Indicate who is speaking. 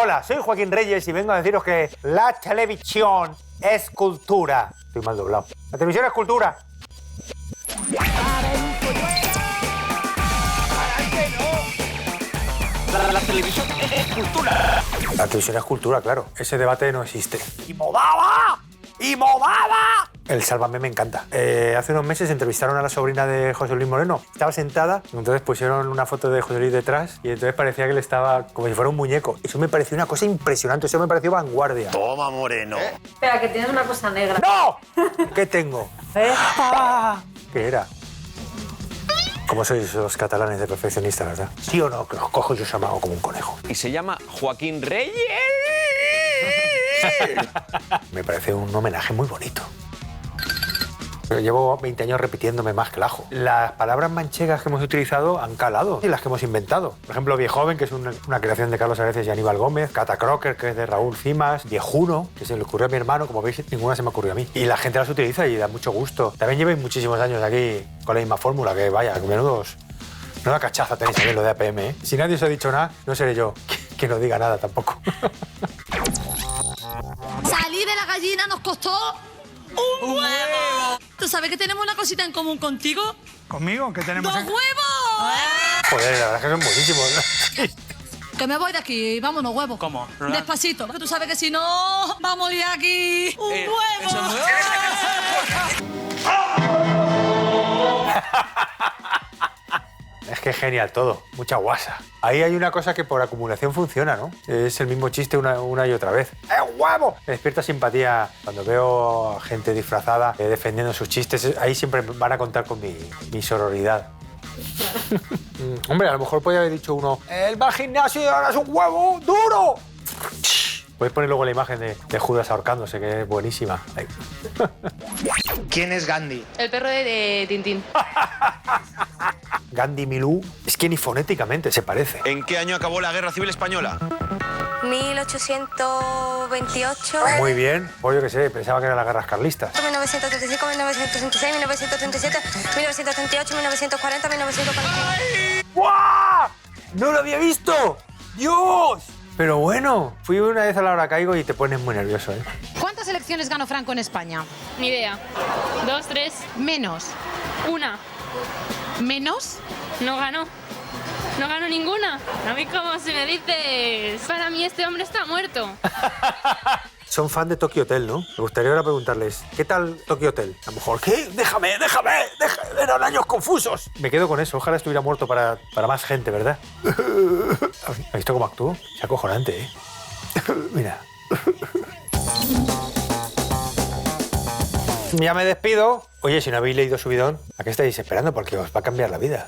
Speaker 1: Hola, soy Joaquín Reyes y vengo a deciros que la televisión es cultura. Estoy mal doblado. La televisión es cultura.
Speaker 2: La televisión es cultura.
Speaker 1: La televisión es cultura, claro. Ese debate no existe. ¡Y movaba! ¡Y movaba! El Sálvame me encanta. Hace unos meses entrevistaron a la sobrina de José Luis Moreno. Estaba sentada, y entonces pusieron una foto de José Luis detrás y entonces parecía que él estaba como si fuera un muñeco. Eso me pareció una cosa impresionante, eso me pareció vanguardia.
Speaker 3: Toma, Moreno.
Speaker 4: Espera, que tienes una cosa negra.
Speaker 1: ¡No! ¿Qué tengo? ¿Qué era? ¿Cómo sois los catalanes de perfeccionistas, verdad? ¿Sí o no? Que los cojo y os amago como un conejo.
Speaker 2: Y se llama Joaquín Reyes.
Speaker 1: Me parece un homenaje muy bonito. Llevo 20 años repitiéndome más que el ajo. Las palabras manchegas que hemos utilizado han calado y las que hemos inventado. Por ejemplo, Viejoven, que es una creación de Carlos Areces y Aníbal Gómez. Catacroker, que es de Raúl Cimas. Viejuno, que se le ocurrió a mi hermano. Como veis, ninguna se me ocurrió a mí. Y la gente las utiliza y da mucho gusto. También llevéis muchísimos años aquí con la misma fórmula, que vaya, menudos... Menuda cachaza tenéis aquí en lo de APM, ¿eh? Si nadie os ha dicho nada, no seré yo que no diga nada tampoco.
Speaker 5: Salir de la gallina nos costó un huevo. ¿Tú sabes que tenemos una cosita en común contigo?
Speaker 6: ¿Conmigo? ¿Qué tenemos?
Speaker 5: ¡Dos huevos!
Speaker 1: Joder, la verdad es que son buenísimos, ¿no?
Speaker 5: Que me voy de aquí, vámonos, huevos.
Speaker 6: ¿Cómo?
Speaker 5: Despacito, porque tú sabes que si no, vamos a ir aquí un huevo.
Speaker 1: Es que es genial todo, mucha guasa. Ahí hay una cosa que por acumulación funciona, ¿no? Es el mismo chiste una y otra vez. ¡Es huevo! Me despierta simpatía cuando veo a gente disfrazada defendiendo sus chistes. Ahí siempre van a contar con mi sororidad. Hombre, a lo mejor podría haber dicho uno, ¡el va al gimnasio y ahora es un huevo duro! Podéis poner luego la imagen de Judas ahorcándose, que es buenísima. Ahí.
Speaker 6: ¿Quién es Gandhi?
Speaker 4: El perro de Tintín.
Speaker 1: Gandhi Milú es que ni fonéticamente se parece.
Speaker 3: ¿En qué año acabó la Guerra Civil Española?
Speaker 7: 1828,
Speaker 1: Muy bien, pues yo qué sé, pensaba que eran las guerras carlistas.
Speaker 7: 1935, 1936, 1937, 1938, 1940, 1941.
Speaker 1: ¡Guau! ¡No lo había visto! ¡Dios! Pero bueno, fui una vez a la hora caigo y te pones muy nervioso, ¿eh?
Speaker 8: ¿Cuántas elecciones ganó Franco en España?
Speaker 4: Ni idea. 2, 3,
Speaker 8: Menos.
Speaker 4: 1.
Speaker 8: ¿Menos?
Speaker 4: No ganó. No ganó ninguna. A mí, como si me dices, para mí este hombre está muerto.
Speaker 1: Son fan de Tokyo Hotel, ¿no? Me gustaría ahora preguntarles, ¿qué tal Tokyo Hotel? A lo mejor, ¿qué? Déjame, eran años confusos. Me quedo con eso, ojalá estuviera muerto para más gente, ¿verdad? ¿Has visto cómo actúo? Es acojonante, ¿eh? Mira. Ya me despido. Oye, si no habéis leído Subidón, ¿a qué estáis esperando? Porque os va a cambiar la vida.